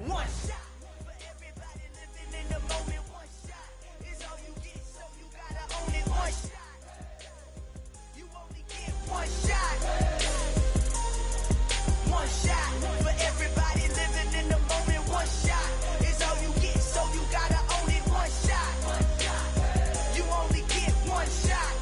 One shot for everybody living in the moment. One shot is all you get, so you gotta own it. One shot, you only get one shot. One shot for everybody living in the moment. One shot is all you get, so you gotta own it. One shot, you only get one shot.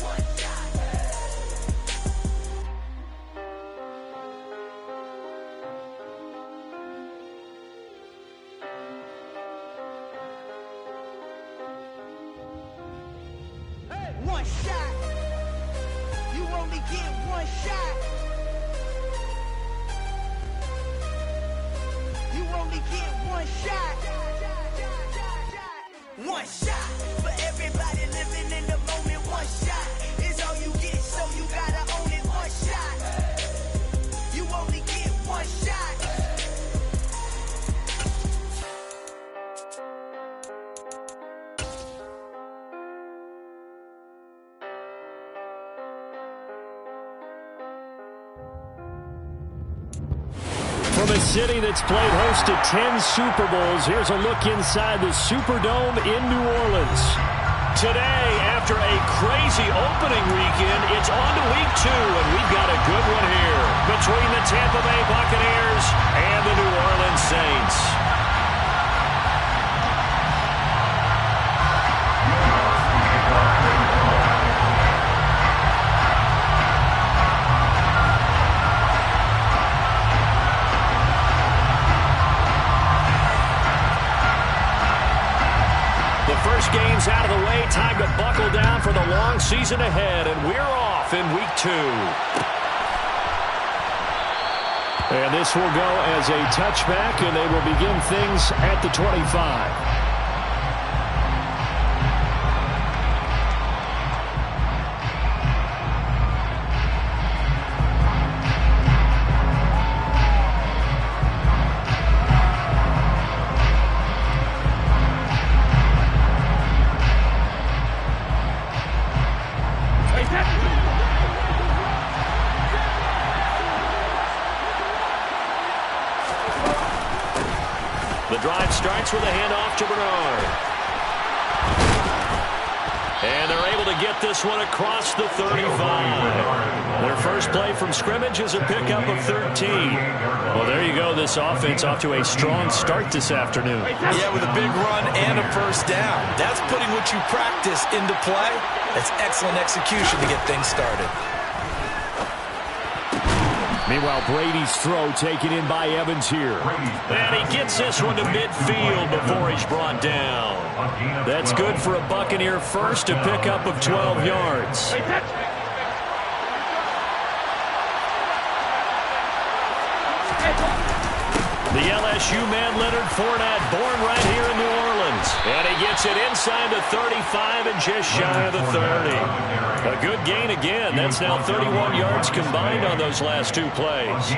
One shot. You only get one shot. You only get one shot. One shot for everybody living in the moment. One shot is all you get, so you gotta own it. One shot. You only get one shot. From a city that's played host to 10 Super Bowls, here's a look inside the Superdome in New Orleans. Today, after a crazy opening weekend, it's on to week 2, and we've got a good one here between the Tampa Bay Buccaneers and the New Orleans Saints. First game's out of the way. Time to buckle down for the long season ahead, and we're off in week 2. And this will go as a touchback, and they will begin things at the 25. The drive starts with a handoff to Bernard. And they're able to get this one across the 35. Their first play from scrimmage is a pickup of 13. Well, there you go. This offense off to a strong start this afternoon. Yeah, with a big run and a first down. That's putting what you practice into play. That's excellent execution to get things started. Meanwhile, Brady's throw taken in by Evans here. And he gets this one to midfield before he's brought down. That's good for a Buccaneer first, a pickup of 12 yards. The LSU man, Leonard Fournette, born right here in New Orleans. And he gets it inside the 35 and just shy of the 30. A good gain again. That's now 31 yards combined on those last 2 plays.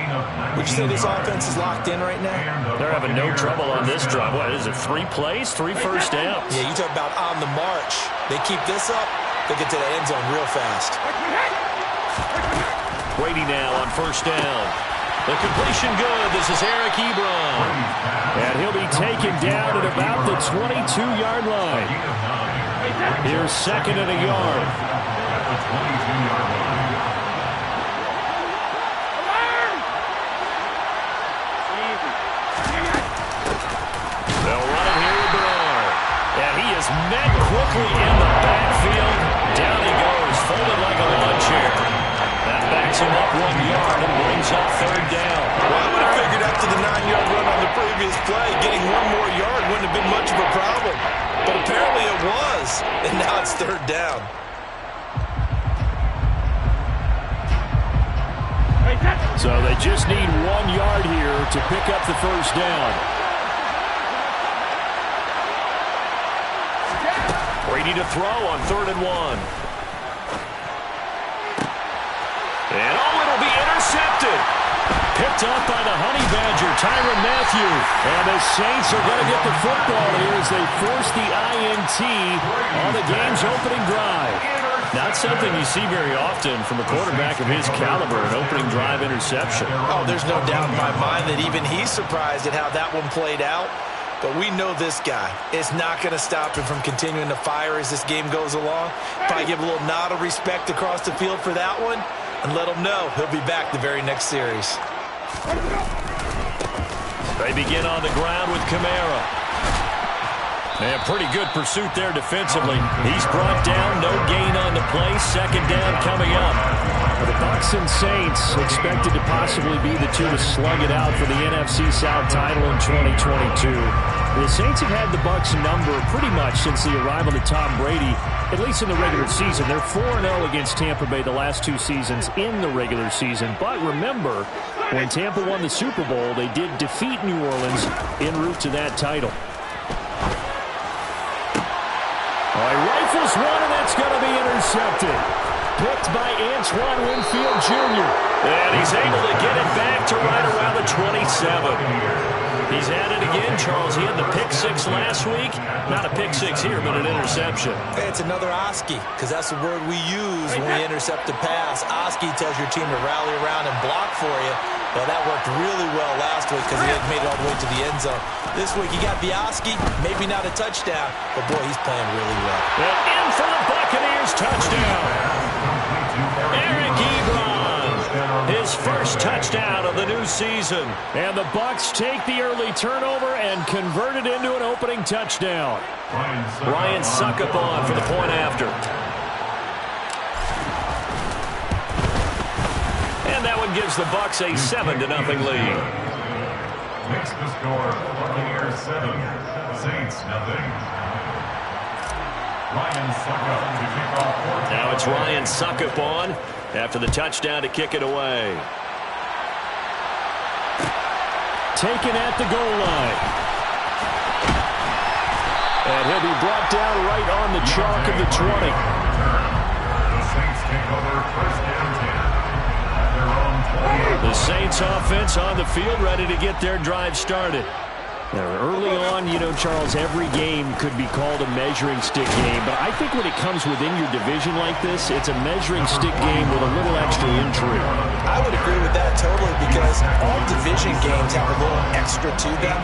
Would you say this offense is locked in right now? They're having no trouble on this drive. What is it, 3 plays, 3 first downs? Yeah, you talk about on the march. They keep this up, they get to the end zone real fast. Brady now on first down. The completion good. This is Eric Ebron. And he'll be taken down at about the 22-yard line. Here's second and a yard. They'll run it here with Bernard. And he is met quickly in the backfield. Down he goes, folded like a lawn chair. That backs him up 1 yard and brings up third down. Well, I would have figured after the 9-yard run on the previous play, getting 1 more yard wouldn't have been much of a problem. But apparently it was, and now it's third down. So they just need 1 yard here to pick up the first down. Brady to throw on 3rd and 1. And it'll be intercepted. Picked up by the Honey Badger, Tyrann Mathieu. And the Saints are going to get the football here as they force the INT on the game's opening drive. Not something you see very often from a quarterback of his caliber, an opening drive interception. Oh, there's no doubt in my mind that even he's surprised at how that one played out. But we know this guy is not going to stop him from continuing to fire as this game goes along. Probably give a little nod of respect across the field for that one and let him know he'll be back the very next series. They begin on the ground with Kamara. And pretty good pursuit there defensively. He's brought down, no gain on the play. Second down coming up. The Bucs and Saints expected to possibly be the two to slug it out for the NFC South title in 2022. The Saints have had the Bucs number pretty much since the arrival of Tom Brady, at least in the regular season. They're 4-0 against Tampa Bay the last two seasons in the regular season. But remember, when Tampa won the Super Bowl, they did defeat New Orleans en route to that title. He rifles one, and that's going to be intercepted. Picked by Antoine Winfield Jr. And he's able to get it back to right around the 27. He's at it again, Charles. He had the pick six last week. Not a pick six here, but an interception. It's another Oski, because that's the word we use when we intercept a pass. Oski tells your team to rally around and block for you. Well, that worked really well last week because he had made it all the way to the end zone. This week, he got the Oski, maybe not a touchdown, but boy, he's playing really well. And in for the Buccaneers, touchdown. Eric Ebron, his first touchdown of the new season. And the Bucs take the early turnover and convert it into an opening touchdown. Ryan Succop for the point after. And that one gives the Bucs a 7-0 lead. Makes the score Buccaneers 7, Saints 0. Ryan Succop to kick off. Now it's Ryan Succop after the touchdown to kick it away. Taken at the goal line. And he'll be brought down right on the chalk of the 20. The Saints take over first and 10. The Saints offense on the field, ready to get their drive started. Now, early on, you know, Charles, every game could be called a measuring stick game, but I think when it comes within your division like this, it's a measuring stick game with a little extra intrigue. I would agree with that totally because all division games have a little extra to them.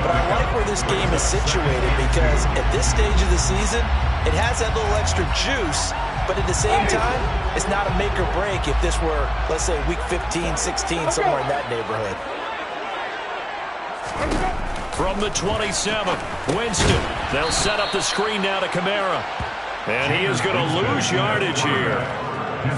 But I like where this game is situated because at this stage of the season, it has that little extra juice, but at the same time, it's not a make or break if this were, let's say, week 15, 16, somewhere in that neighborhood. From the 27, Winston. They'll set up the screen now to Kamara. And he is going to lose yardage here.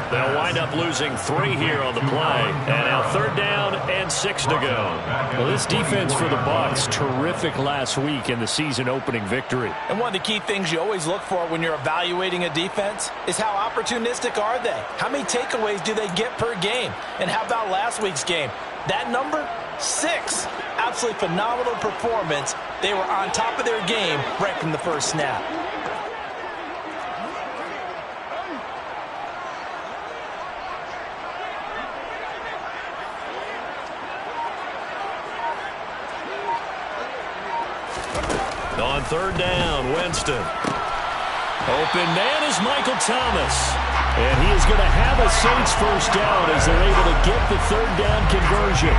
They'll wind up losing 3 here on the play. And now 3rd down and 6 to go. Well, this defense for the Bucs, terrific last week in the season-opening victory. And one of the key things you always look for when you're evaluating a defense is how opportunistic are they? How many takeaways do they get per game? And how about last week's game? That number? 6. Absolutely phenomenal performance. They were on top of their game right from the first snap. On 3rd down, Winston. Open man is Michael Thomas. And he is going to have a Saints first down as they're able to get the 3rd down conversion.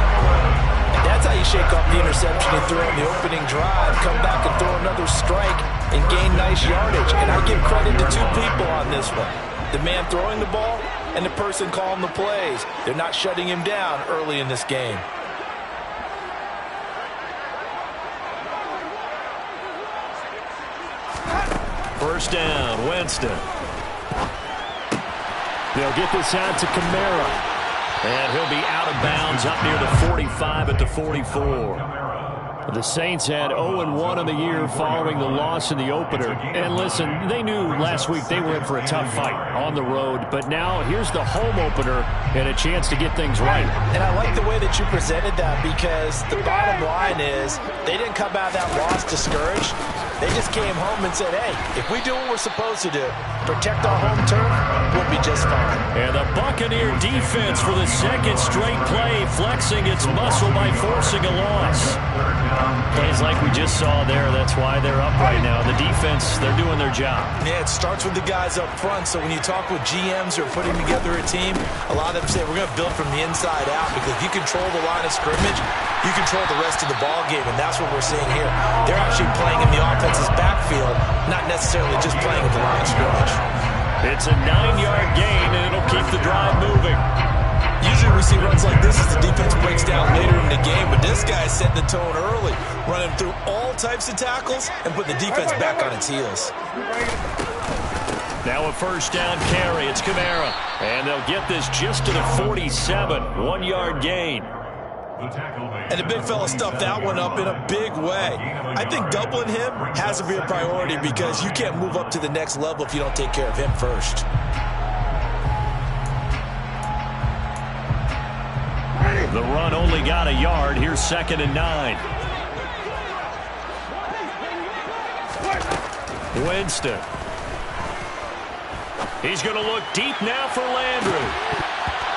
And that's how you shake off the interception you threw in the opening drive. Come back and throw another strike and gain nice yardage. And I give credit to 2 people on this one. The man throwing the ball and the person calling the plays. They're not shutting him down early in this game. First down, Winston. They'll get this out to Kamara. And he'll be out of bounds up near the 45 at the 44. The Saints had 0-1 in the year following the loss in the opener. And listen, they knew last week they were in for a tough fight on the road. But now here's the home opener and a chance to get things right. And I like the way that you presented that because the bottom line is they didn't come out of that loss discouraged. They just came home and said, hey, if we do what we're supposed to do, protect our home turf, we'll be just fine. And the Buccaneer defense for the 2nd straight play, flexing its muscle by forcing a loss. Plays like we just saw there. That's why they're up right now. The defense, they're doing their job. Yeah, it starts with the guys up front. So when you talk with GMs who are putting together a team, a lot of them say we're going to build from the inside out, because if you control the line of scrimmage, you control the rest of the ball game, and that's what we're seeing here. They're actually playing in the offense's backfield, not necessarily just playing at the line of scrimmage. It's a 9-yard gain, and it'll keep the drive moving. Usually we see runs like this as the defense breaks down later in the game, but this guy is setting the tone early, running through all types of tackles and putting the defense back on its heels. Now a first down carry. It's Kamara, and they'll get this just to the 47. 1-yard gain. And the big fella stuffed that one up in a big way. I think doubling him has to be a priority, because you can't move up to the next level if you don't take care of him first. The run only got a yard. Here's 2nd and 9. Winston. He's going to look deep now for Landry.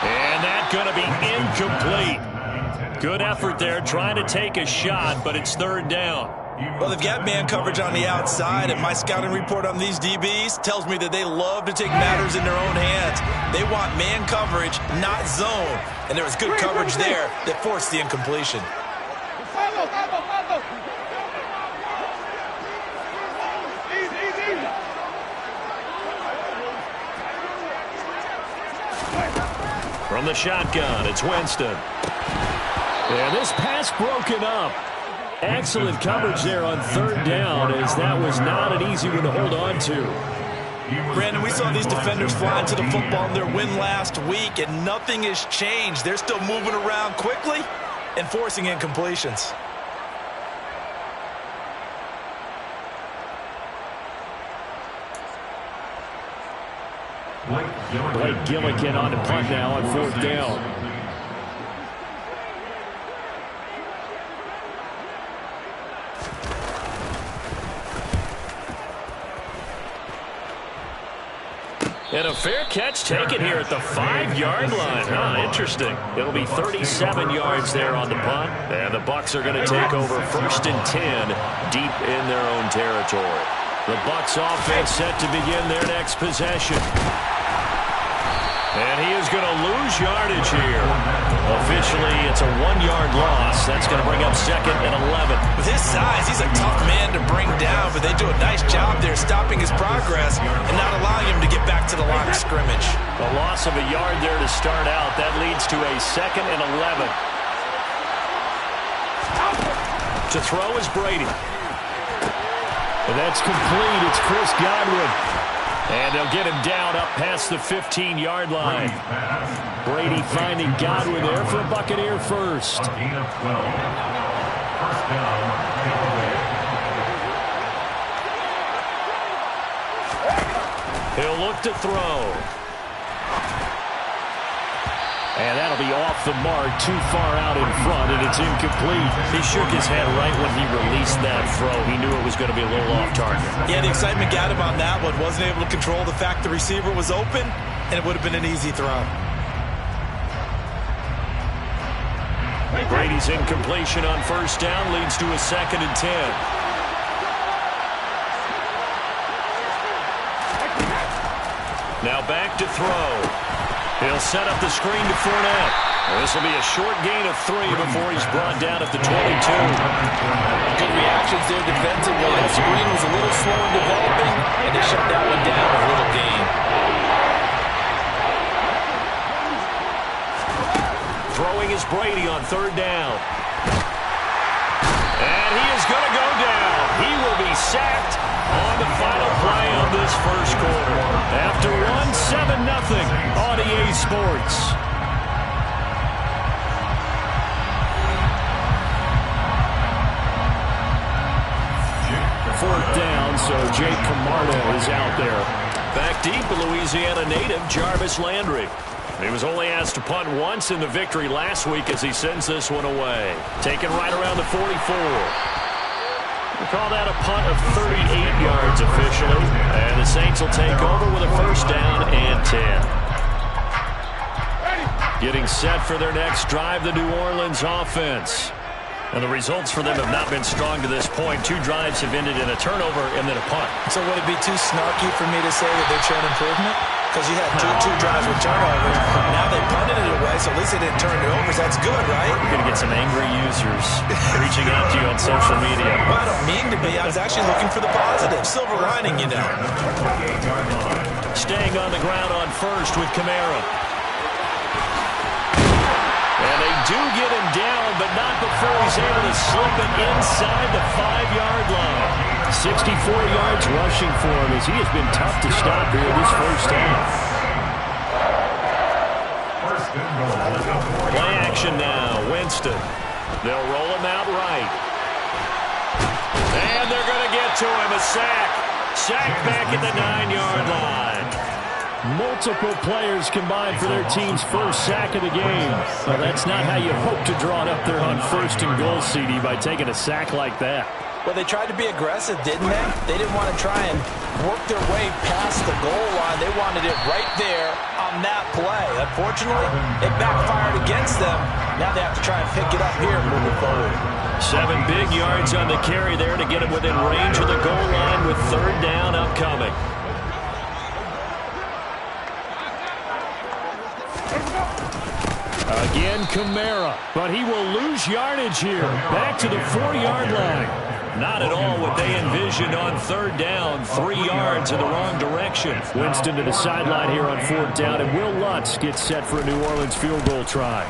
And that's going to be incomplete. Good effort there, trying to take a shot, but it's 3rd down. Well, they've got man coverage on the outside, and my scouting report on these DBs tells me that they love to take matters in their own hands. They want man coverage, not zone. And there was good coverage there that forced the incompletion. From the shotgun, it's Winston. And this pass broken up. Excellent coverage there on 3rd down, as that was not an easy one to hold on to. Brandon, we saw these defenders fly into the football in their win last week, and nothing has changed. They're still moving around quickly and forcing incompletions. Blake Gillikin on the punt now on 4th down. And a fair catch taken here at the 5-yard line. Interesting. It'll be 37 yards there on the punt. And the Bucs are going to take over 1st and 10 deep in their own territory. The Bucs offense set to begin their next possession. And he is going to lose yardage here. Officially, it's a 1-yard loss. That's going to bring up 2nd and 11. With his size, he's a tough man to bring down, but they do a nice job there stopping his progress and not allowing him to get back to the line of scrimmage. A loss of a yard there to start out. That leads to a 2nd and 11. To throw is Brady. And that's complete. It's Chris Godwin. And they'll get him down up past the 15-yard line. Brady finding Godwin there for a Buccaneer first. He'll look to throw. And that'll be off the mark, too far out in front, and it's incomplete. He shook his head right when he released that throw. He knew it was going to be a little off target. Yeah, the excitement got him on that one. Wasn't able to control the fact the receiver was open, and it would have been an easy throw. Brady's incompletion on 1st down leads to a 2nd and 10. Now back to throw. He'll set up the screen to Fournette. This will be a short gain of 3 before he's brought down at the 22. Good reactions there defensively. That screen was a little slow in developing, and they shut that one down with a little gain. Throwing is Brady on 3rd down. And he is going to go down. He will be sacked on the final play of this first quarter. After one, 7-0 on EA Sports. Fourth down, so Jake Camarda is out there. Back deep, the Louisiana native, Jarvis Landry. He was only asked to punt once in the victory last week as he sends this one away. Taken right around the 44. We call that a punt of 38 yards officially. And the Saints will take over with a first down and 10. Getting set for their next drive, the New Orleans offense. And the results for them have not been strong to this point. 2 drives have ended in a turnover and then a punt. So would it be too snarky for me to say that they're showing improvement? Because you had two drives with turnovers. Now they punted it away, so at least they didn't turn it over. So that's good, right? You're going to get some angry users reaching out to you on social media. Well, I don't mean to be. I was actually looking for the positive. Silver lining, you know. Staying on the ground on first with Kamara. And they do get him down, but not before he's able to slip it inside the 5-yard line. 64 yards rushing for him as he has been tough to stop here this first half. Play action now. Winston. They'll roll him out right. And they're going to get to him. A sack. Sack back at the 9-yard line. Multiple players combined for their team's first sack of the game. Well, that's not how you hope to draw it up there on 1st and goal, CD, by taking a sack like that. Well, they tried to be aggressive, didn't they? They didn't want to try and work their way past the goal line. They wanted it right there on that play. Unfortunately, it backfired against them. Now they have to try and pick it up here moving forward. 7 big yards on the carry there to get him within range of the goal line with 3rd down upcoming. Again, Kamara, but he will lose yardage here. Back to the 4-yard line. Not at all what they envisioned on 3rd down. 3 yards in the wrong direction. Winston to the sideline here on 4th down, and Will Lutz gets set for a New Orleans field goal try.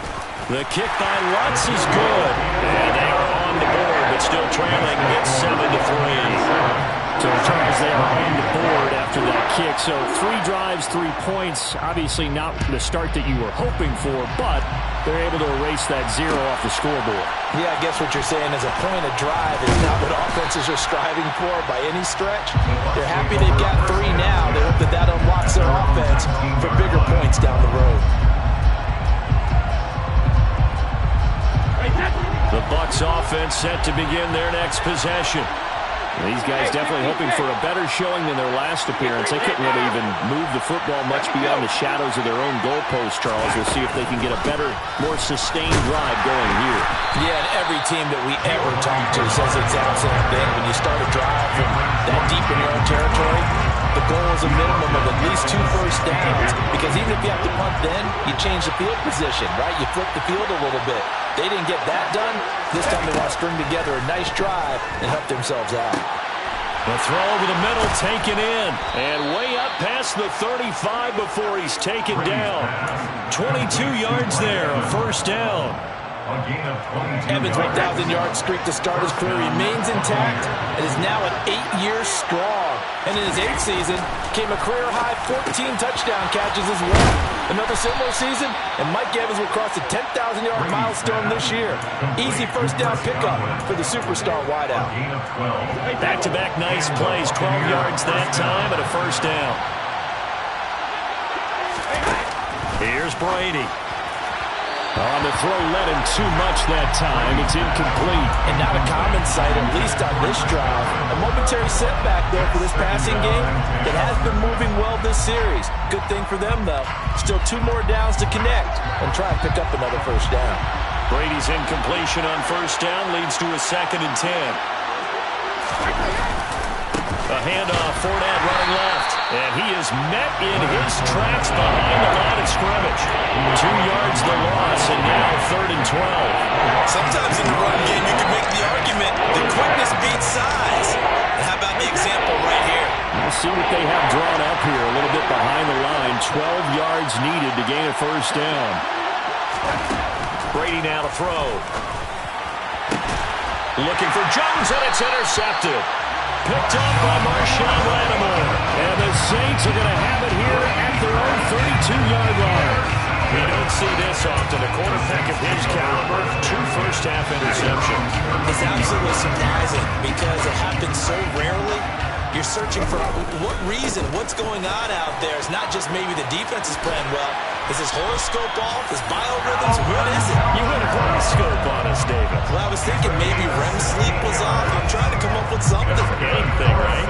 The kick by Lutz is good. And they are on the board, but still trailing. It's 7-3. So Charles, they are on the board after that kick. So 3 drives, 3 points. Obviously not the start that you were hoping for, but they're able to erase that 0 off the scoreboard. Yeah, I guess what you're saying is a point of drive is not what offenses are striving for by any stretch. They're happy they've got 3 now. They hope that that unlocks their offense for bigger points down the road. The Bucs offense set to begin their next possession. These guys definitely hoping for a better showing than their last appearance. They couldn't really even move the football much beyond the shadows of their own goalpost, Charles. We'll see if they can get a better, more sustained drive going here. Yeah, and every team that we ever talk to says the exact same thing. When you start a drive from that deep in your own territory, the goal is a minimum of at least 2 first downs. Because even if you have to punt then, you change the field position, right? You flip the field a little bit. They didn't get that done. This time they want to string together a nice drive and help themselves out. The throw over the middle taken in. And way up past the 35 before he's taken down. 22 yards there, a first down. Evans' 1,000-yard streak to start his career remains intact and is now at 8 years strong. And in his 8th season, came a career-high 14 touchdown catches as well. Another similar season, and Mike Evans will cross the 10,000-yard milestone this year. Easy first down pickup for the superstar wideout. Back-to-back nice plays, 12 yards that time and a first down. Here's Brady. On the throw, led him too much that time. It's incomplete. And not a common sight, at least on this drive. A momentary setback there for this passing game that has been moving well this series. Good thing for them, though. Still 2 more downs to connect and try and pick up another first down. Brady's incompletion on first down leads to a 2nd and 10. A handoff, Fournette running left. And he is met in his tracks behind the line of scrimmage. 2 yards the loss, and now 3rd and 12. Sometimes in the run game, you can make the argument that quickness beats size. And how about the example right here? We'll see what they have drawn up here. A little bit behind the line. 12 yards needed to gain a first down. Brady now to throw. Looking for Jones, and it's intercepted. Picked up by Marshawn Lattimore. And the Saints are going to have it here at their own 32-yard line. We don't see this often. A quarterback of his caliber, 2 first-half interceptions. It's absolutely surprising because it happens so rarely. You're searching for what reason, what's going on out there. It's not just maybe the defense is playing well. Is his horoscope off? His biorhythms? What is it? You went horoscope on us, David. Well, I was thinking maybe REM sleep was off. I'm trying to come up with something. Anything, right?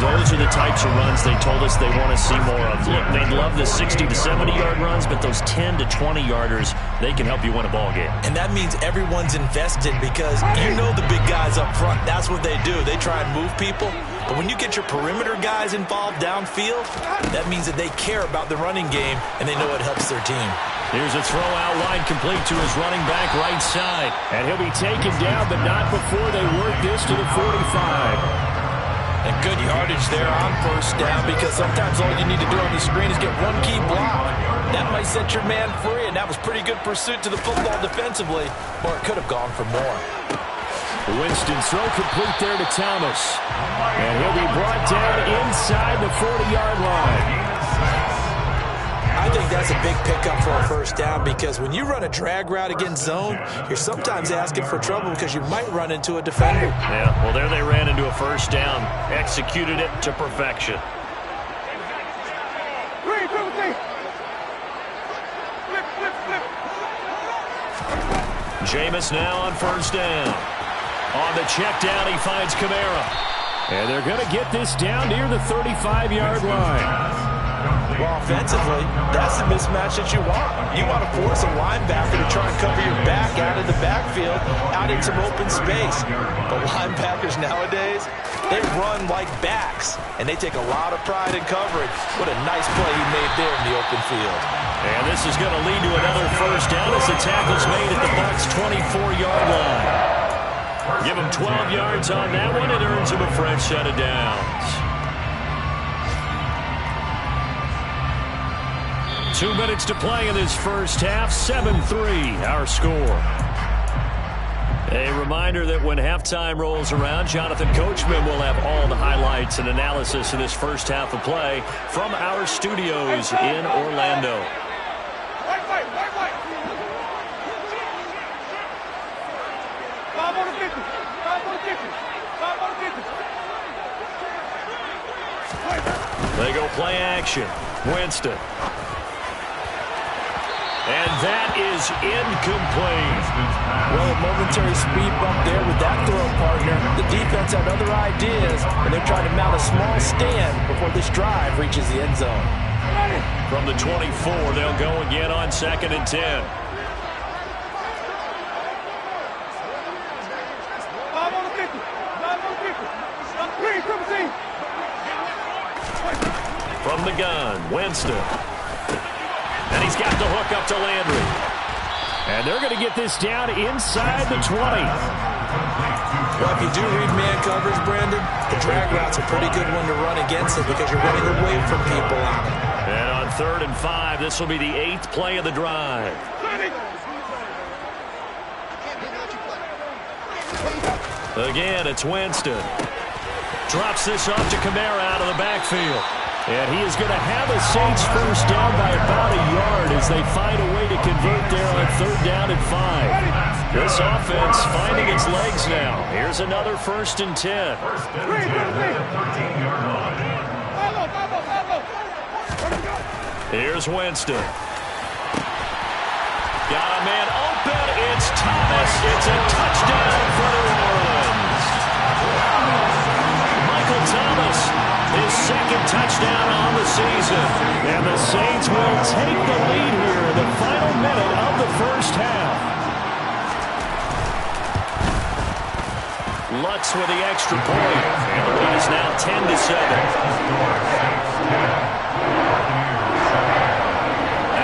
Those those are the types of runs they told us they want to see more of. Look, they love the 60 to 70-yard runs, but those 10 to 20-yarders, they can help you win a ball game. And that means everyone's invested because you know the big guys up front, that's what they do. They try and move people. But when you get your perimeter guys involved downfield, that means that they care about the running game and they know it helps their team. Here's a throw out wide complete to his running back right side. And he'll be taken down, but not before they work this to the 45. And good yardage there on first down because sometimes all you need to do on the screen is get one key block. That might set your man free, and that was pretty good pursuit to the football defensively, or it could have gone for more. Winston's throw complete there to Thomas. And he'll be brought down inside the 40-yard line. I think that's a big pickup for a first down because when you run a drag route against zone, you're sometimes asking for trouble because you might run into a defender. Yeah, well, there they ran into a first down. Executed it to perfection. Jameis now on first down. On the check down, he finds Kamara. And they're going to get this down near the 35-yard line. Well, offensively, that's the mismatch that you want. You want to force a linebacker to try and cover your back out of the backfield, out in some open space. But linebackers nowadays, they run like backs, and they take a lot of pride in coverage. What a nice play he made there in the open field. And this is going to lead to another first down as the tackle's made at the Bucs' 24-yard line. Give him 12 yards on that one. It earns him a fresh set of downs. 2 minutes to play in this first half. 7-3, our score. A reminder that when halftime rolls around, Jonathan Coachman will have all the highlights and analysis of this first half of play from our studios in Orlando. They go play action. Winston. And that is incomplete. Well, a momentary speed bump there with that throw partner. The defense had other ideas, and they're trying to mount a small stand before this drive reaches the end zone. From the 24, they'll go again on 2nd and 10. From the gun, Winston. And he's got the hook up to Landry. And they're going to get this down inside the 20. Well, if you do read man coverage, Brandon, the drag route's a pretty good one to run against it because you're running away from people on it. And on 3rd and 5, this will be the 8th play of the drive. Again, it's Winston. Drops this off to Kamara out of the backfield. And he is going to have the Saints first down by about a yard as they find a way to convert there on 3rd down and 5. This offense finding its legs now. Here's another 1st and 10. Here's Winston. Got a man open. It's Thomas. It's a touchdown for New Orleans. Michael Thomas, his 2nd touchdown on the season. And the Saints will take the lead here in the final minute of the first half. Lutz with the extra point. And the lead is now 10-7.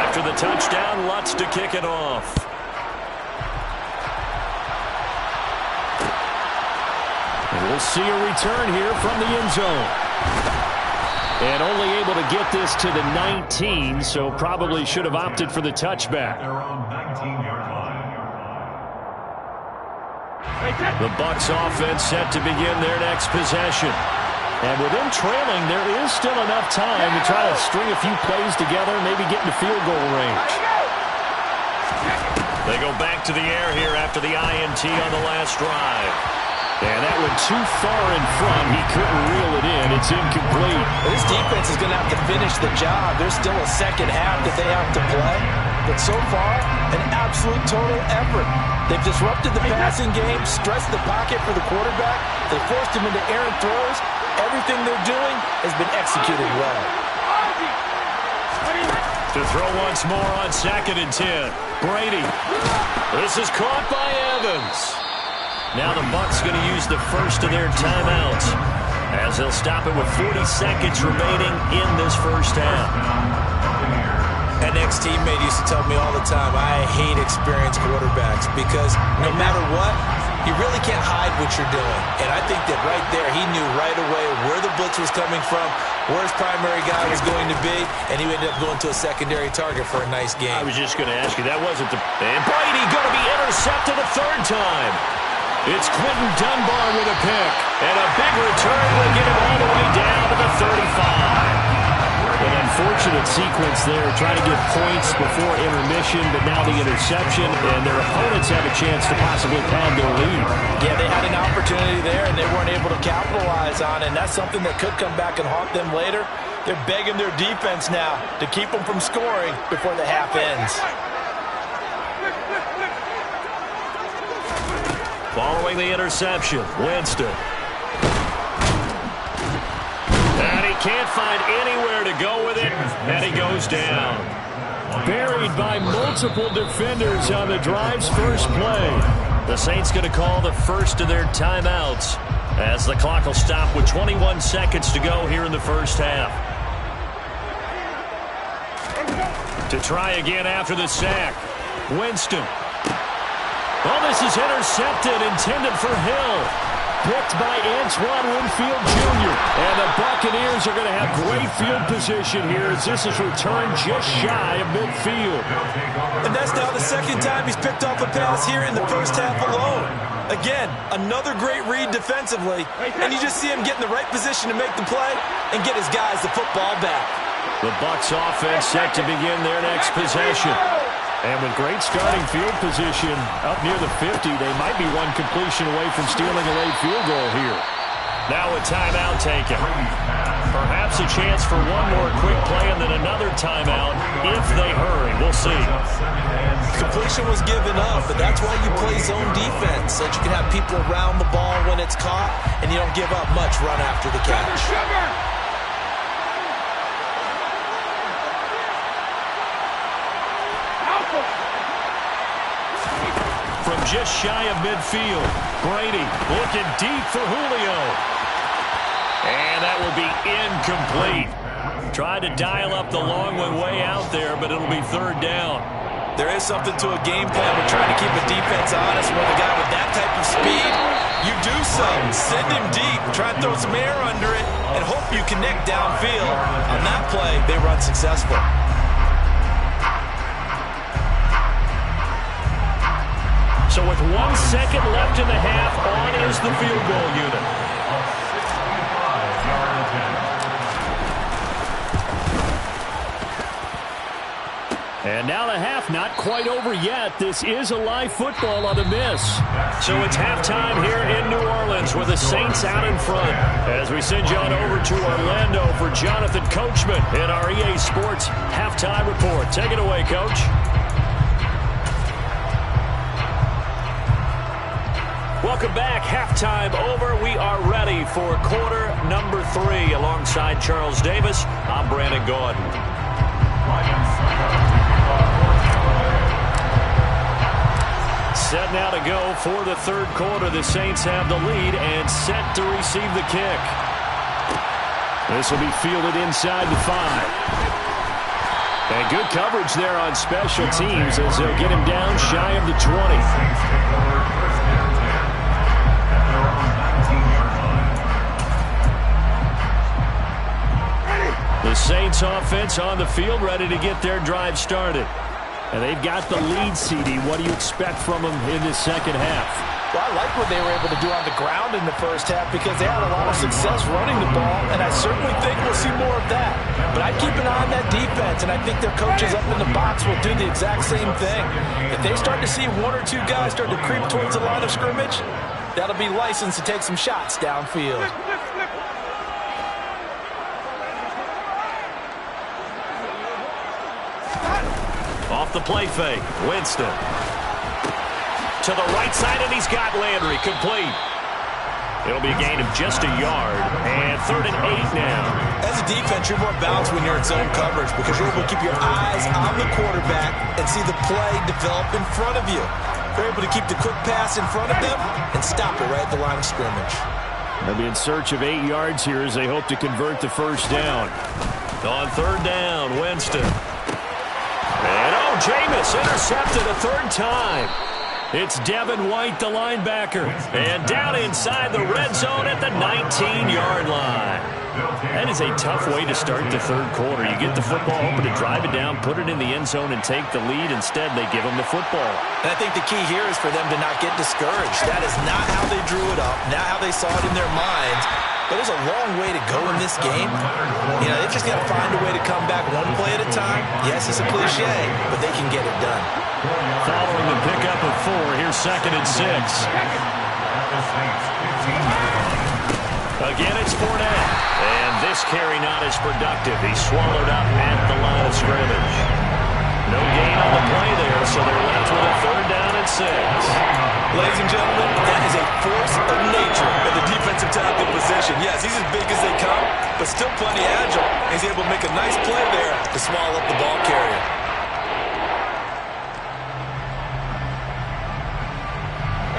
After the touchdown, Lutz to kick it off. And we'll see a return here from the end zone. And only able to get this to the 19, so probably should have opted for the touchback. The Bucs offense set to begin their next possession. And with them trailing, there is still enough time to try to string a few plays together, maybe get into field goal range. They go back to the air here after the INT on the last drive. And that went too far in front. He couldn't reel it in. It's incomplete. This defense is going to have to finish the job. There's still a second half that they have to play. But so far, an absolute total effort. They've disrupted the passing game, stressed the pocket for the quarterback. They forced him into errant throws. Everything they're doing has been executed well. To throw once more on 2nd and 10. Brady. This is caught by Evans. Now the Bucs going to use the first of their timeouts as they'll stop it with 40 seconds remaining in this first half. An ex-teammate used to tell me all the time, I hate experienced quarterbacks because no matter what, you really can't hide what you're doing. And I think that right there, he knew right away where the blitz was coming from, where his primary guy was going to be, and he ended up going to a secondary target for a nice game. I was just going to ask you, that wasn't the... And Brady going to be intercepted a third time. It's Quentin Dunbar with a pick. And a big return will get him all the way down to the 35. An unfortunate sequence there, trying to get points before intermission, but now the interception, and their opponents have a chance to possibly pad their lead. Yeah, they had an opportunity there, and they weren't able to capitalize on it, and that's something that could come back and haunt them later. They're begging their defense now to keep them from scoring before the half ends. Following the interception, Winston. And he can't find anywhere to go with it, and he goes down. Buried by multiple defenders on the drive's first play. The Saints going to call the first of their timeouts as the clock will stop with 21 seconds to go here in the first half. To try again after the sack, Winston. Oh, this is intercepted, intended for Hill. Picked by Antoine Winfield Jr. And the Buccaneers are going to have great field position here as this is returned just shy of midfield. And that's now the second time he's picked off a pass here in the first half alone. Again, another great read defensively, and you just see him get in the right position to make the play and get his guys the football back. The Bucs offense set to begin their next possession. And with great starting field position up near the 50, they might be one completion away from stealing a late field goal here. Now a timeout taken. Perhaps a chance for one more quick play and then another timeout if they hurry. We'll see. Completion was given up, but that's why you play zone defense, so that you can have people around the ball when it's caught, and you don't give up much run after the catch. From just shy of midfield, Brady looking deep for Julio. And that will be incomplete. Tried to dial up the long one way out there, but it'll be third down. There is something to a game plan with trying to keep a defense honest. With a guy with that type of speed, you do something. Send him deep, try and throw some air under it, and hope you connect downfield. On that play, they run successful. So with 1 second left in the half, on is the field goal unit. And now the half not quite over yet. This is a live football on the miss. So it's halftime here in New Orleans with the Saints out in front. As we send you on over to Orlando for Jonathan Coachman in our EA Sports halftime report. Take it away, Coach. Welcome back. Halftime over. We are ready for quarter number 3. Alongside Charles Davis, I'm Brandon Gaudin. Set now to go for the third quarter. The Saints have the lead and set to receive the kick. This will be fielded inside the 5. And good coverage there on special teams as they'll get him down shy of the 20. The Saints offense on the field, ready to get their drive started. And they've got the lead, CD. What do you expect from them in this second half? Well, I like what they were able to do on the ground in the first half because they had a lot of success running the ball, and I certainly think we'll see more of that. But I'd keep an eye on that defense, and I think their coaches up in the box will do the exact same thing. If they start to see 1 or 2 guys start to creep towards the line of scrimmage, that'll be licensed to take some shots downfield. Off the play fake, Winston. To the right side, and he's got Landry complete. It'll be a gain of just a yard, and 3rd and 8 now. As a defense, you're more balanced when you're in zone coverage because you're able to keep your eyes on the quarterback and see the play develop in front of you. You're able to keep the quick pass in front of them and stop it right at the line of scrimmage. They'll be in search of 8 yards here as they hope to convert the first down. On 3rd down, Winston. And Jameis intercepted a 3rd time. It's Devin White, the linebacker. And down inside the red zone at the 19-yard line. That is a tough way to start the 3rd quarter. You get the football, hoping to drive it down, put it in the end zone, and take the lead. Instead, they give them the football. And I think the key here is for them to not get discouraged. That is not how they drew it up, not how they saw it in their minds. But there's a long way to go in this game. You know, they've just got to find a way to come back one play at a time. Yes, it's a cliche, but they can get it done. Following the pickup of 4, here's 2nd and 6. Again, it's Fournette. And this carry not as productive. He's swallowed up at the line of scrimmage. No gain on the play there, so they're left with a 3rd down and 6. Ladies and gentlemen, that is a force of nature at the defensive tackle position. Yes, he's as big as they come, but still plenty agile. He's able to make a nice play there to swallow up the ball carrier.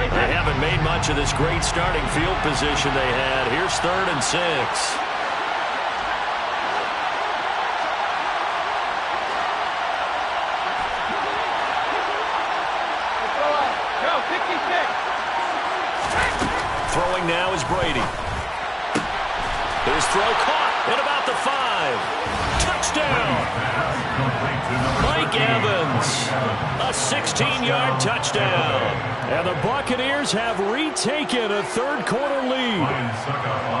They haven't made much of this great starting field position they had. Here's 3rd and 6. Throwing now is Brady. His throw caught at about the 5. Touchdown! Mike Evans, a 16-yard touchdown. And the Buccaneers have retaken a 3rd quarter lead.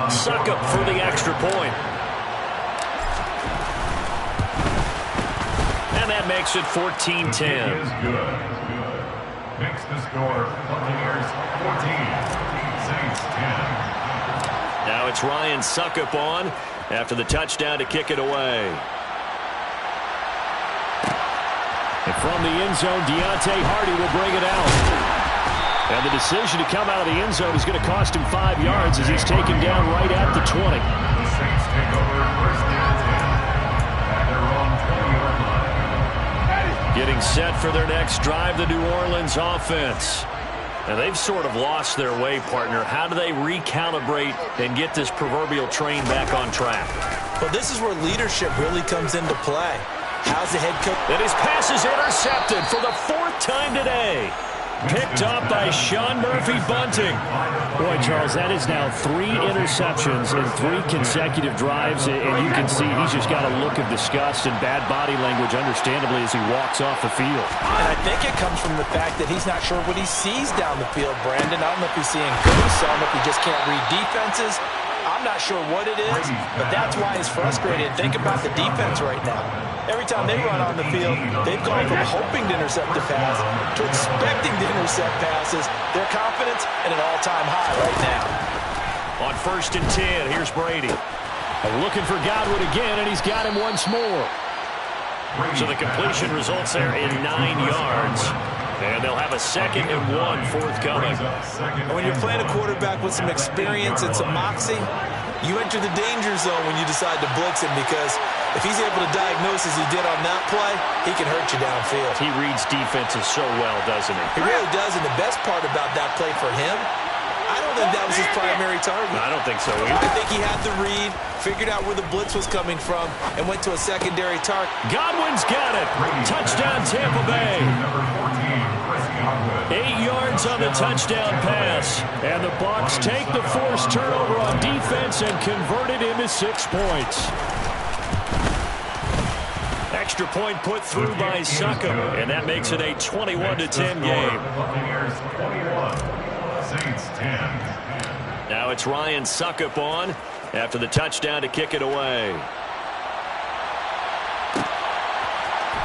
Suckup for the extra point. And that makes it 14-10. Makes the score Buccaneers 14. Now it's Ryan Suckup on after the touchdown to kick it away. And from the end zone, Deontay Hardy will bring it out. And the decision to come out of the end zone is going to cost him 5 yards as he's taken down right at the 20. The Saints take over 1st and 10 at their own 20-yard line. Getting set for their next drive, the New Orleans offense. And they've sort of lost their way, partner. How do they recalibrate and get this proverbial train back on track? Well, this is where leadership really comes into play. How's the head coach? And his pass is intercepted for the 4th time today. Picked up by Sean Murphy-Bunting. Boy, Charles, that is now 3 interceptions in 3 consecutive drives, and you can see he's just got a look of disgust and bad body language, understandably, as he walks off the field. And I think it comes from the fact that he's not sure what he sees down the field, Brandon. I don't know if he's seeing ghosts. I don't know if he just can't read defenses. I'm not sure what it is, but that's why he's frustrated. Think about the defense right now. Every time they run on the field, they've gone from hoping to intercept a pass to expecting to intercept passes. Their confidence at an all-time high right now. On 1st and 10, here's Brady. Looking for Godwin again, and he's got him once more. So the completion results there in 9 yards. And they'll have a 2nd and 1 forthcoming. And when you're playing a quarterback with some experience and some moxie, you enter the danger zone when you decide to blitz him, because if he's able to diagnose as he did on that play, he can hurt you downfield. He reads defenses so well, doesn't he? He really does, and the best part about that play for him, I don't think that was his primary target. I don't think so either. I think he had the read, figured out where the blitz was coming from, and went to a secondary target. Godwin's got it. Touchdown, Tampa Bay. 8 yards on the touchdown pass. And the Bucs take the forced turnover on defense and convert it into 6 points. Extra point put through by Suckup, and that makes it a 21-10 game. Buccaneers 21, Saints 10. Now it's Ryan Suckup on after the touchdown to kick it away.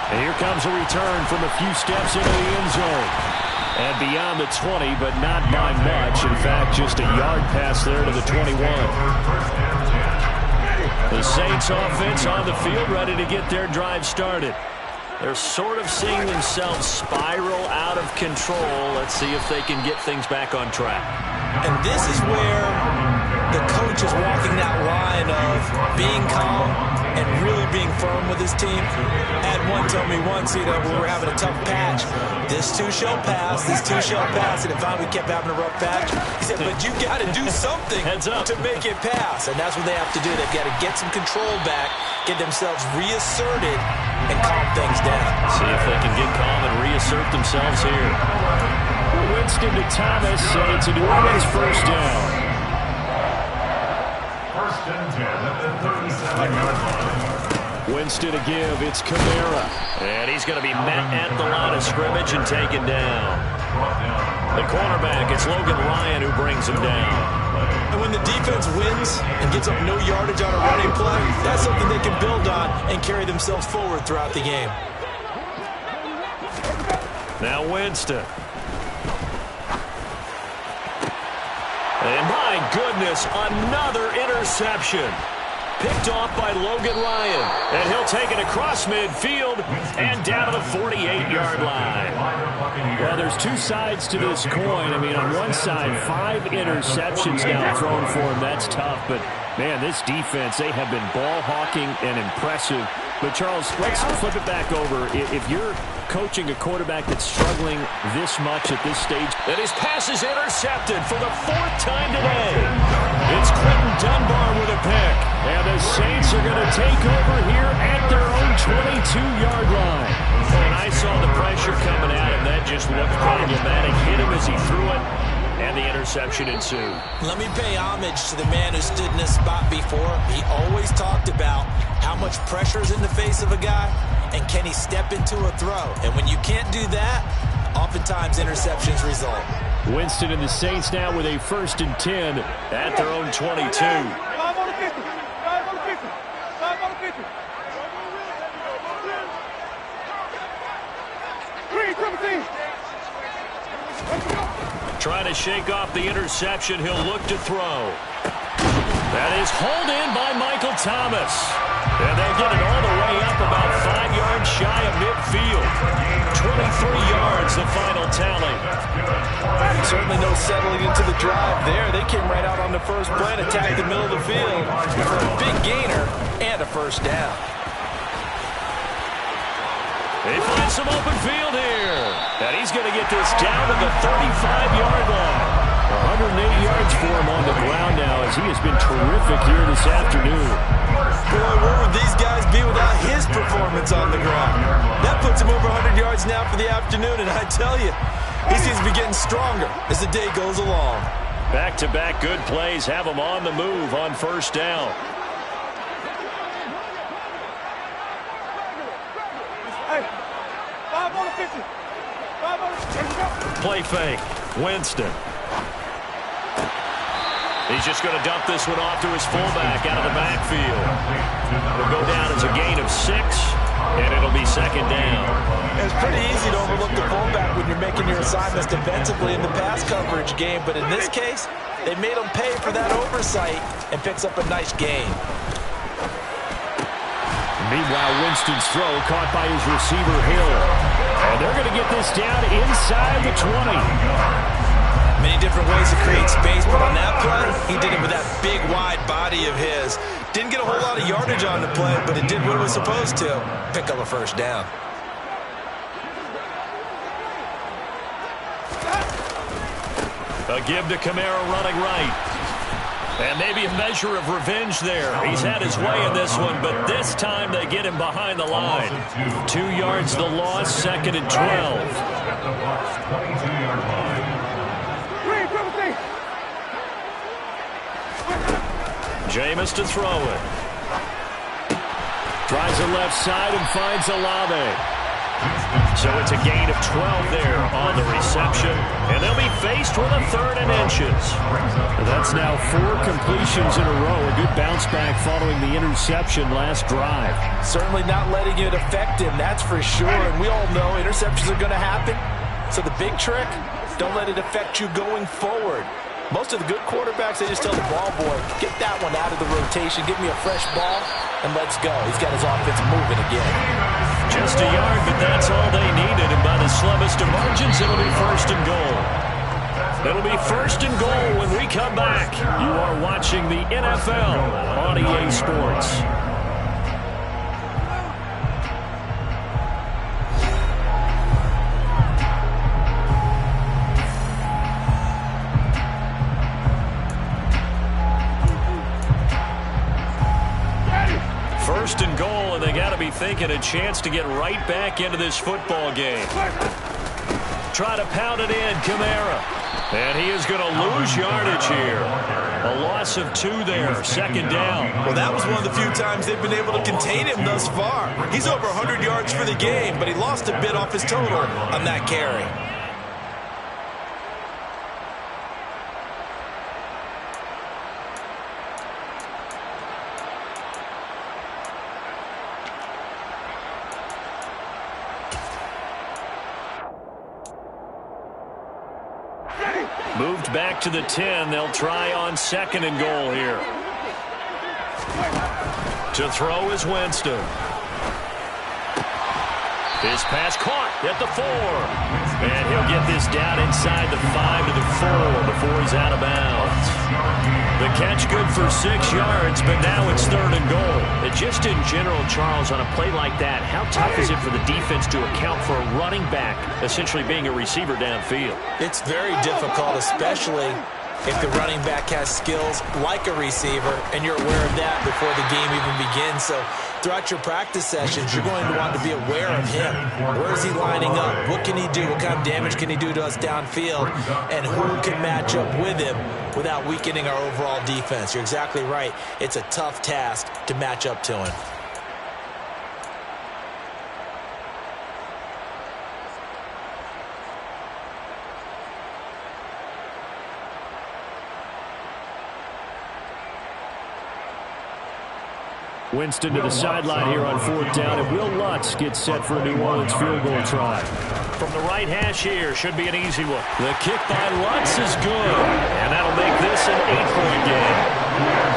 And here comes a return from a few steps into the end zone. And beyond the 20, but not by much. In fact, just a yard pass there to the 21. The Saints offense on the field, ready to get their drive started. They're sort of seeing themselves spiral out of control. Let's see if they can get things back on track. And this is where the coach is walking that line of being calm and really being firm with his team. Had one told me once, when we were having a tough patch, this too shall pass, this too shall pass, and if we kept having a rough patch, he said, but you got to do something to make it pass, and that's what they have to do. They've got to get some control back, get themselves reasserted, and calm things down. See if they can get calm and reassert themselves here. Winston to Thomas, and it's a New Orleans first down. First and 10 at the 37-yard line. Winston to give. It's Kamara. And he's going to be met at the line of scrimmage and taken down. The cornerback, it's Logan Ryan who brings him down. And when the defense wins and gets up no yardage on a running play, that's something they can build on and carry themselves forward throughout the game. Now Winston. And my goodness, another interception. Picked off by Logan Ryan. And he'll take it across midfield and down to the 48-yard line. Well, there's two sides to this coin. I mean, on one side, 5 interceptions now thrown for him. That's tough. But, man, this defense, they have been ball hawking and impressive. But, Charles, let's flip it back over. If you're coaching a quarterback that's struggling this much at this stage, and his pass is intercepted for the 4th time today. It's Quentin Dunbar with a pick. And the Saints are going to take over here at their own 22-yard line. When I saw the pressure coming at him, that just looked problematic. Hit him as he threw it, and the interception ensued. Let me pay homage to the man who stood in this spot before. He always talked about how much pressure is in the face of a guy, and can he step into a throw. And when you can't do that, oftentimes interceptions result. Winston and the Saints now with a 1st and 10 at their own 22. Trying to shake off the interception. He'll look to throw. That is hauled in by Michael Thomas. And they'll get it all the way up about 5 yards shy of midfield. 23 yards, the final tally. Certainly no settling into the drive there. They came right out on the first play and attacked the middle of the field for a big gainer and a first down. They find some open field here. And he's going to get this down to the 35-yard line. 108 yards for him on the ground now as he has been terrific here this afternoon. Boy, where would these guys be without his performance on the ground? That puts him over 100 yards now for the afternoon, and I tell you, he seems to be getting stronger as the day goes along. Back-to-back good plays have him on the move on first down. Play fake. Winston. He's just going to dump this one off to his fullback out of the backfield. It'll go down as a gain of 6, and it'll be 2nd down. It's pretty easy to overlook the fullback when you're making your assignments defensively in the pass coverage game, but in this case, they made him pay for that oversight and picks up a nice gain. Meanwhile, Winston's throw caught by his receiver, Hill. And they're going to get this down inside the 20. Many different ways to create space, but on that play, he did it with that big, wide body of his. Didn't get a whole lot of yardage on the play, but it did what it was supposed to. Pick up a first down. A give to Kamara running right. And maybe a measure of revenge there. He's had his way in this one, but this time they get him behind the line. 2 yards the loss, 2nd and 12. Jameis to throw it. Tries the left side and finds Olave. So it's a gain of 12 there on the reception. And they'll be faced with a 3rd and inches. That's now 4 completions in a row. A good bounce back following the interception last drive. Certainly not letting it affect him, that's for sure. And we all know interceptions are going to happen. So the big trick, don't let it affect you going forward. Most of the good quarterbacks, they just tell the ball boy, get that one out of the rotation, give me a fresh ball, and let's go. He's got his offense moving again. Just a yard, but that's all they needed. And by the slimmest of margins, it'll be first and goal. It'll be first and goal when we come back. You are watching the NFL on EA Sports. First and goal, and they got to be thinking a chance to get right back into this football game. Try to pound it in, Kamara. And he is going to lose yardage here. A loss of 2 there, second down. Well, that was one of the few times they've been able to contain him thus far. He's over 100 yards for the game, but he lost a bit off his total on that carry. Moved back to the 10. They'll try on second and goal here. To throw is Winston. His pass caught at the 4. And he'll get this down inside the 5 to the 4 before he's out of bounds. The catch good for 6 yards, but now it's third and goal. And just in general, Charles, on a play like that, how tough is it for the defense to account for a running back essentially being a receiver downfield? It's very difficult, especially if the running back has skills like a receiver, and you're aware of that before the game even begins. So throughout your practice sessions, you're going to want to be aware of him. Where is he lining up? What can he do? What kind of damage can he do to us downfield? And who can match up with him without weakening our overall defense? You're exactly right. It's a tough task to match up to him. Winston to the sideline here on 4th down, and Will Lutz gets set for a New Orleans field goal try. From the right hash here, should be an easy one. The kick by Lutz is good, and that'll make this an 8-point game.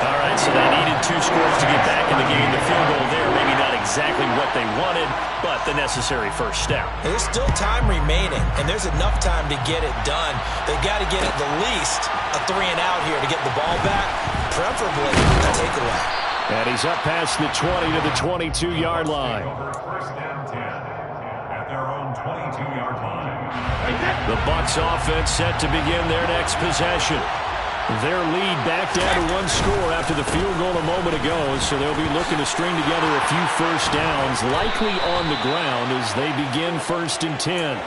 All right, so they needed 2 scores to get back in the game. The field goal there, maybe not exactly what they wanted, but the necessary first step. And there's still time remaining, and there's enough time to get it done. They got to get at the least a 3-and-out here to get the ball back, preferably a takeaway. And he's up past the 20 to the 22-yard line. First down 10 at their own 22-yard line. The Bucs offense set to begin their next possession. Their lead back down to 1 score after the field goal a moment ago, so they'll be looking to string together a few first downs, likely on the ground as they begin 1st and 10.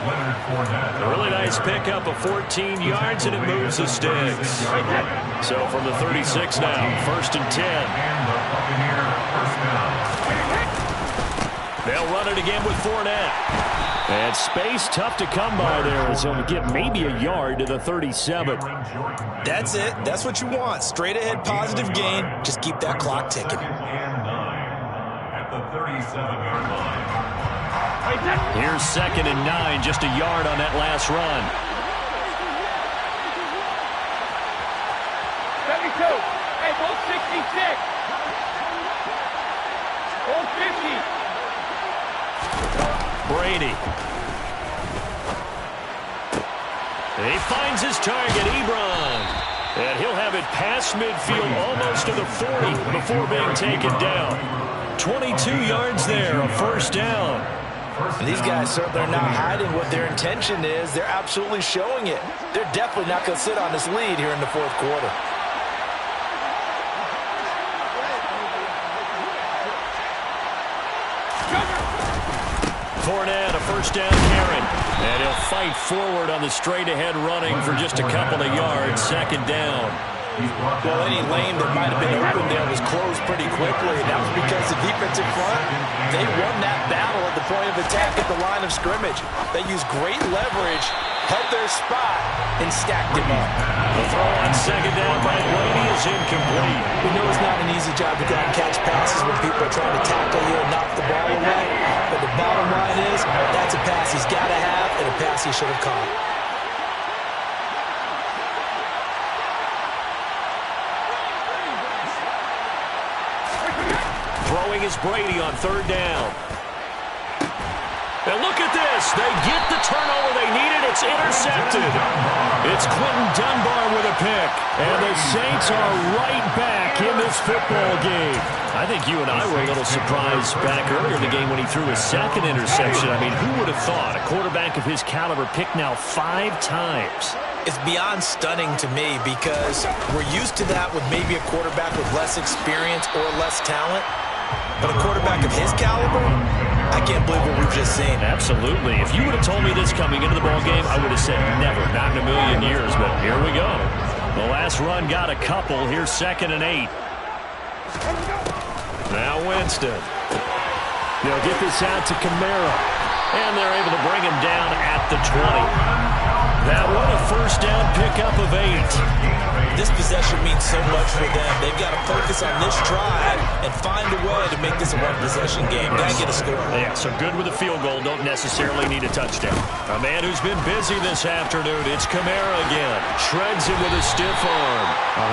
A really nice pickup of 14 yards, and it moves the sticks. So from the 36 now, 1st and 10. They'll run it again with Fournette. And space tough to come by there as he'll get maybe a yard to the 37. That's it. That's what you want. Straight ahead positive gain. Just keep that clock ticking. At the 37-yard line. Here's 2nd and 9, just a yard on that last run. 72. Hey, both 66. Both 50. Brady. He finds his target, Ebron. And he'll have it past midfield almost to the 40 before being taken down. 22 yards there, a first down. And these guys certainly are not hiding what their intention is. They're absolutely showing it. They're definitely not going to sit on this lead here in the 4th quarter. Fournette, a first down carry. And he'll fight forward on the straight-ahead running for just a couple of yards. 2nd down. Well, any lane that might have been open there was closed pretty quickly, and that was because the defensive front, they won that battle at the point of attack at the line of scrimmage. They used great leverage, held their spot, and stacked him up. The throw on 2nd down by Brady is incomplete. We know it's not an easy job to go out and catch passes when people are trying to tackle you and knock the ball away, but the bottom line is that's a pass he's got to have and a pass he should have caught. Throwing is Brady on third down. And look at this. They get the turnover they needed. It's intercepted. It's Quentin Dunbar with a pick. And the Saints are right back in this football game. I think you and I were a little surprised back earlier in the game when he threw his second interception. I mean, who would have thought a quarterback of his caliber picked now 5 times? It's beyond stunning to me because we're used to that with maybe a quarterback with less experience or less talent. But a quarterback of his caliber, I can't believe what we've just seen. Absolutely. If you would have told me this coming into the ballgame, I would have said never, not in a million years. But here we go. The last run got a couple. Here's 2nd and 8. Now Winston. They'll get this out to Kamara. And they're able to bring him down at the 20. That one a first down pickup of 8. This possession means so much for them. They've got to focus on this drive and find a way to make this a one-possession game. Got to get a score. Yeah, so good with a field goal. Don't necessarily need a touchdown. A man who's been busy this afternoon. It's Kamara again. Shreds him with a stiff arm.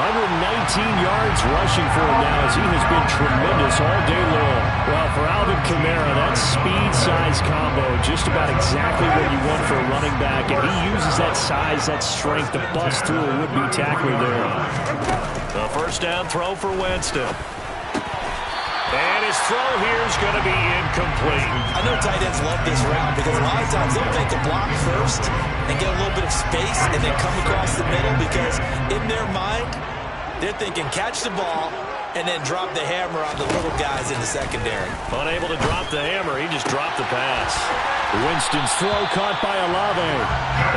119 yards rushing for him now as he has been tremendous all day long. Well, for Alvin Kamara, that speed-size combo, just about exactly what you want for a running back. And he uses that size, that strength to bust through a would-be tackler there. The first down throw for Winston. And his throw here is going to be incomplete. I know tight ends love this route because a lot of times they'll make a block first and get a little bit of space and then come across the middle because in their mind, they're thinking catch the ball and then drop the hammer on the little guys in the secondary. Unable to drop the hammer, he just dropped the pass. Winston's throw caught by Olave.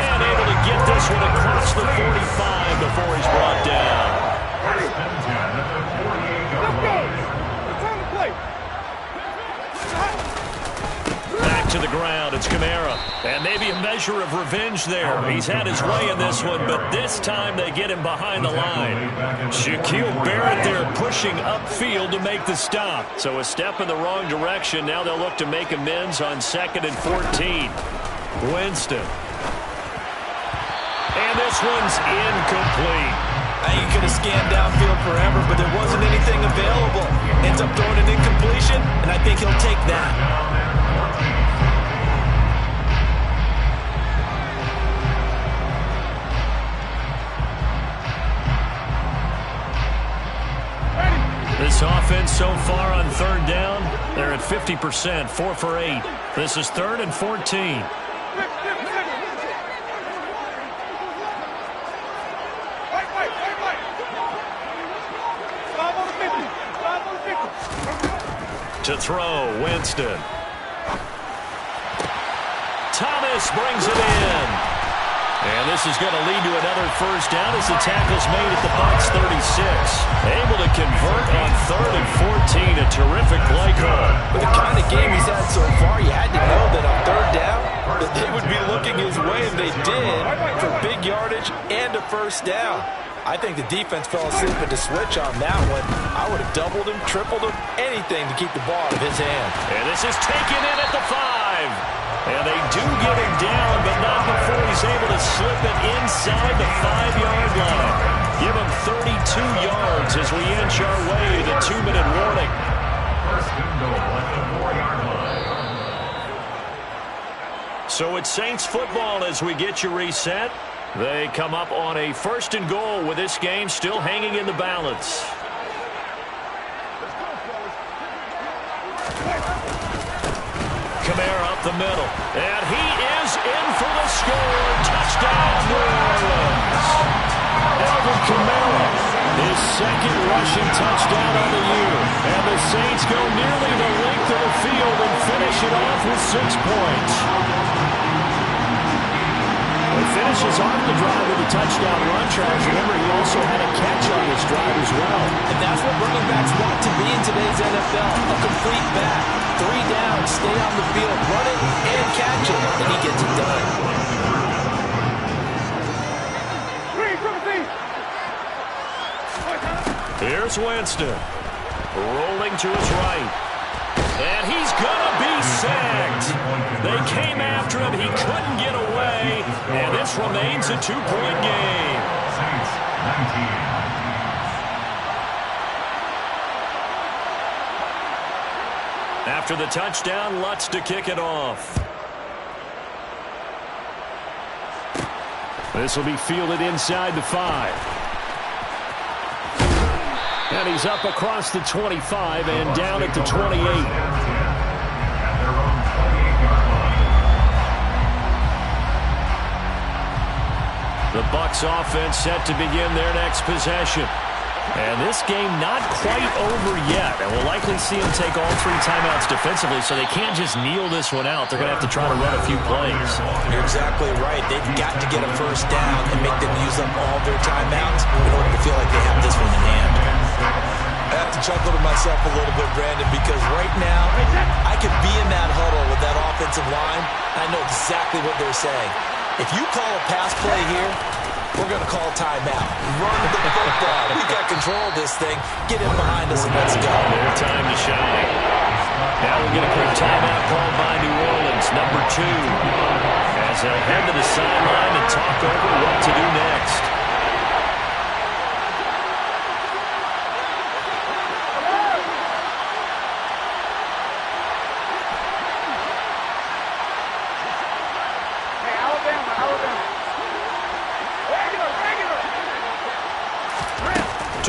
And able to get this one across the 45 before he's brought down. Back to the ground, it's Kamara. And maybe a measure of revenge there. He's had his way in this one, but this time they get him behind the line. Shaquille Barrett there pushing upfield to make the stop. So a step in the wrong direction. Now they'll look to make amends on 2nd and 14. Winston. And this one's incomplete. You could have scanned downfield forever, but there wasn't anything available. Ends up throwing an incompletion, and I think he'll take that. This offense so far on 3rd down, they're at 50%, 4 for 8. This is 3rd and 14. To throw, Winston. Thomas brings it in. And this is going to lead to another first down as the tackle's made at the Bucs 36. Able to convert on 3rd and 14. A terrific play call. With the kind of game he's had so far, you had to know that on 3rd down, that they would be looking his way, and they did, for big yardage and a first down. I think the defense fell asleep at the switch on that one. I would have doubled him, tripled him, anything to keep the ball out of his hand. And this is taken in at the 5. And they do get him down, but not before he's able to slip it inside the 5-yard line. Give him 32 yards as we inch our way to 2-minute warning. First and goal at the 4-yard line. So it's Saints football as we get you reset. They come up on a 1st and goal with this game still hanging in the balance. Kamara up the middle. And he is in for the score. Touchdown, New Orleans. Alvin Kamara, his 2nd rushing touchdown on the year. And the Saints go nearly the length of the field and finish it off with 6 points. He finishes off the drive with a touchdown run, Charles. Remember, he also had a catch on this drive as well. And that's what running backs want to be in today's NFL. A complete back. 3 down, stay on the field, run it and catch it, and he gets it done. Here's Winston. Rolling to his right. And he's going to be sacked. They came after him. He couldn't get away. And this remains a 2-point game. Saints 19. After the touchdown, Lutz to kick it off. This will be fielded inside the 5. And he's up across the 25 and down at the 28. The Bucs offense set to begin their next possession. And this game not quite over yet. And we'll likely see them take all 3 timeouts defensively, so they can't just kneel this one out. They're going to have to try to run a few plays. You're exactly right. They've got to get a first down and make them use up all their timeouts in order to feel like they have this one in hand. I have to chuckle to myself a little bit, Brandon, because right now I could be in that huddle with that offensive line. I know exactly what they're saying. If you call a pass play here, we're going to call timeout. Run the football. We got control of this thing. Get it behind us and let's go. Their time to shine. Now we'll get a quick timeout called by New Orleans, number 2. As they'll head to the sideline and talk over what to do next.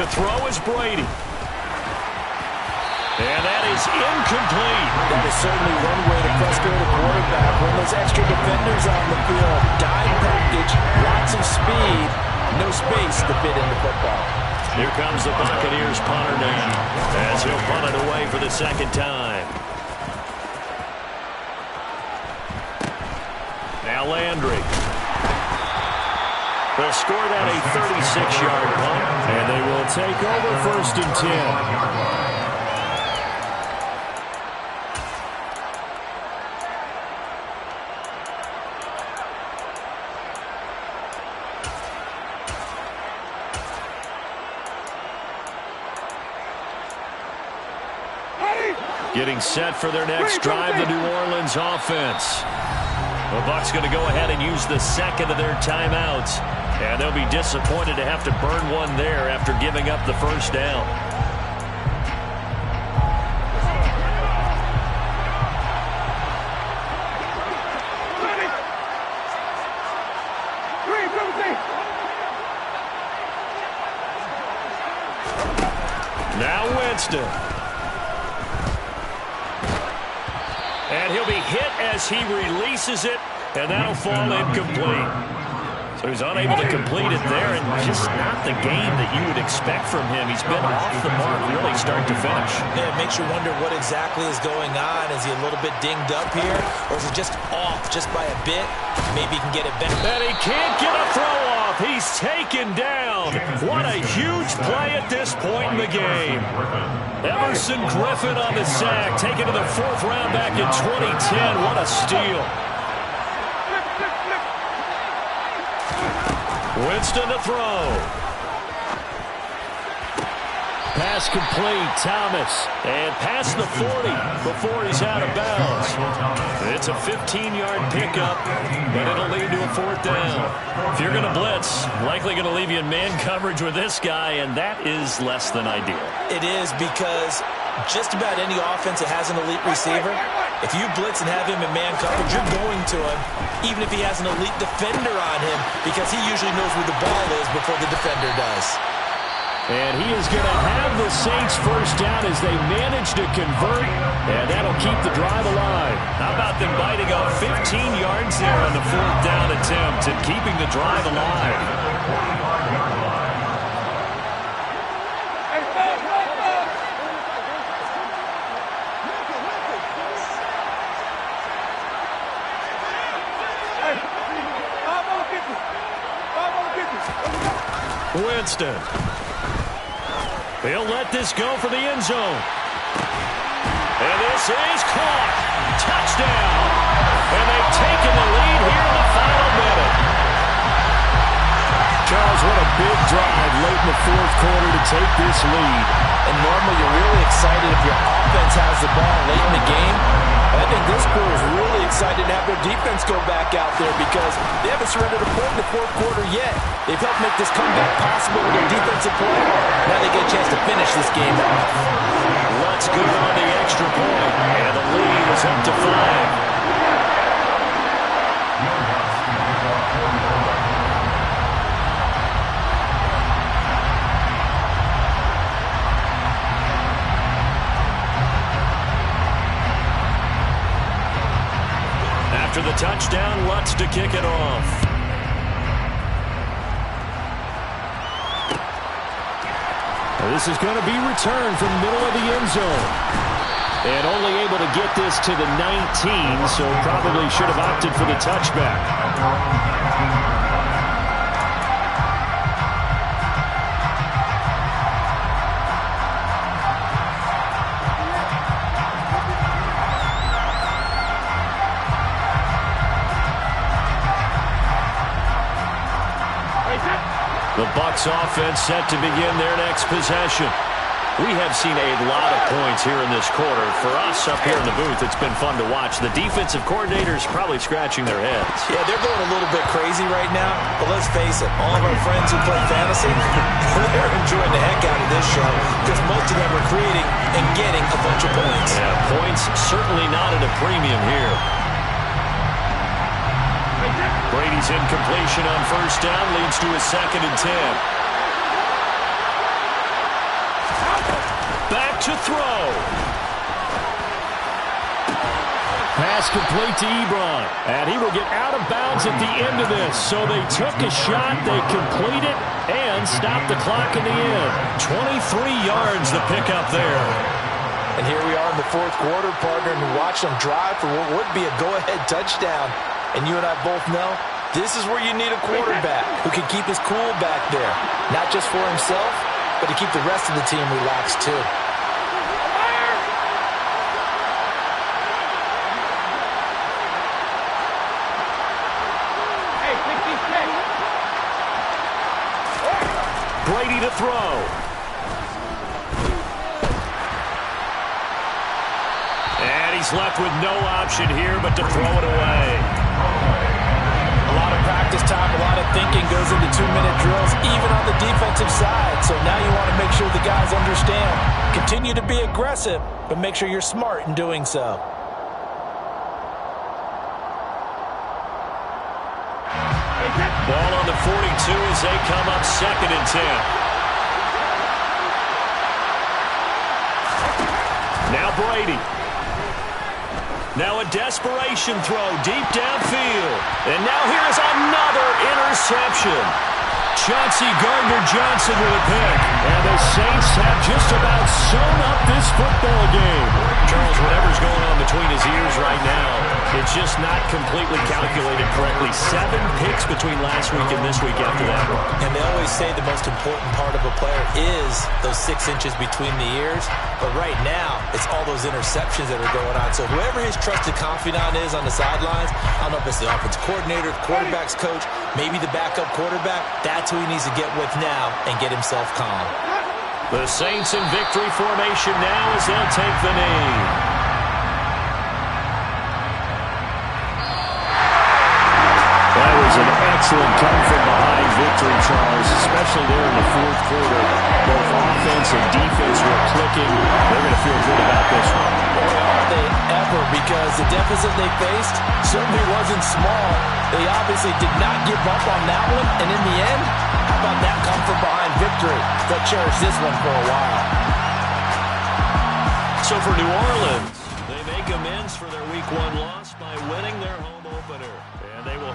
To throw is Brady. And that is incomplete. That is certainly one way to frustrate a quarterback. When those extra defenders on the field, dime package, lots of speed, no space to fit in the football. Here comes the Buccaneers punter now, as he'll punt it away for the second time. Now Landry. They'll score that a 36-yard punt, and they will take over 1st and 10. Getting set for their next drive, the New Orleans offense. The Bucs going to go ahead and use the second of their timeouts. And they'll be disappointed to have to burn one there after giving up the first down. Now Winston. And he'll be hit as he releases it, and that'll fall incomplete. So he's unable to complete it there, and just not the game that you would expect from him. He's been off the mark really start to finish. Yeah, it makes you wonder what exactly is going on. Is he a little bit dinged up here, or is it just off just by a bit? Maybe he can get it back. And he can't get a throw off. He's taken down. What a huge play at this point in the game. Emerson Griffin on the sack, taken to the 4th round back in 2010. What a steal. Winston to throw. Pass complete. Thomas. And past the 40 before he's out of bounds. It's a 15-yard pickup, but it'll lead to a 4th down. If you're going to blitz, likely going to leave you in man coverage with this guy, and that is less than ideal. It is, because just about any offense that has an elite receiver, if you blitz and have him in man coverage, you're going to him, even if he has an elite defender on him, because he usually knows where the ball is before the defender does. And he is going to have the Saints first down as they manage to convert, and that'll keep the drive alive. How about them biting off 15 yards there on the 4th down attempt and keeping the drive alive? Winston. He'll let this go for the end zone. And this is caught. Touchdown. And they've taken the lead here in the final minute. Charles, what a big drive late in the 4th quarter to take this lead. And normally you're really excited if your offense has the ball late in the game. I think this crew is really excited to have their defense go back out there because they haven't surrendered a point in the 4th quarter yet. They've helped make this comeback possible with their defensive play. Now they get a chance to finish this game off. Let's go on the extra point, and the lead is up to 5. After the touchdown, Lutz to kick it off. This is going to be returned from the middle of the end zone. And only able to get this to the 19, so probably should have opted for the touchback. The Bucs offense set to begin their next possession. We have seen a lot of points here in this quarter. For us up here in the booth, it's been fun to watch. The defensive coordinators probably scratching their heads. Yeah, they're going a little bit crazy right now, but let's face it, all of our friends who play fantasy, they're enjoying the heck out of this show because most of them are creating and getting a bunch of points. Yeah, points certainly not at a premium here. Brady's incompletion on first down leads to a 2nd and 10. Back to throw. Pass complete to Ebron. And he will get out of bounds at the end of this. So they took a shot, they complete it, and stop the clock in the end. 23 yards the pickup there. And here we are in the 4th quarter, partner, and watch them drive for what would be a go-ahead touchdown. And you and I both know this is where you need a quarterback who can keep his cool back there. Not just for himself, but to keep the rest of the team relaxed too. Hey, 66. Brady to throw. And he's left with no option here but to throw it away. A lot of practice time, a lot of thinking goes into 2-minute drills, even on the defensive side. So now you want to make sure the guys understand. Continue to be aggressive, but make sure you're smart in doing so. Ball on the 42 as they come up 2nd and 10. Now Brady. Now a desperation throw deep downfield. And now here's another interception. Chauncey Gardner-Johnson with a pick. And the Saints have just about sewn up this football game. Charles, whatever's going on between his ears right now, it's just not completely calculated correctly. 7 picks between last week and this week after that one. And they always say the most important part of a player is those 6 inches between the ears. But right now, it's all those interceptions that are going on. So whoever his trusted confidant is on the sidelines, I don't know if it's the offensive coordinator, the quarterback's coach, maybe the backup quarterback, that's who he needs to get with now and get himself calm. The Saints in victory formation now as they'll take the knee. That was an excellent come-from-behind victory, Charles, especially there in the 4th quarter. Both offense and defense were clicking. They're going to feel good about this one. Boy, are they ever, because the deficit they faced certainly wasn't small. They obviously did not give up on that one, and in the end, how about that come-from-behind victory? They'll cherish this one for a while. So for New Orleans, they make amends for their Week 1 loss by winning their home opener. And they will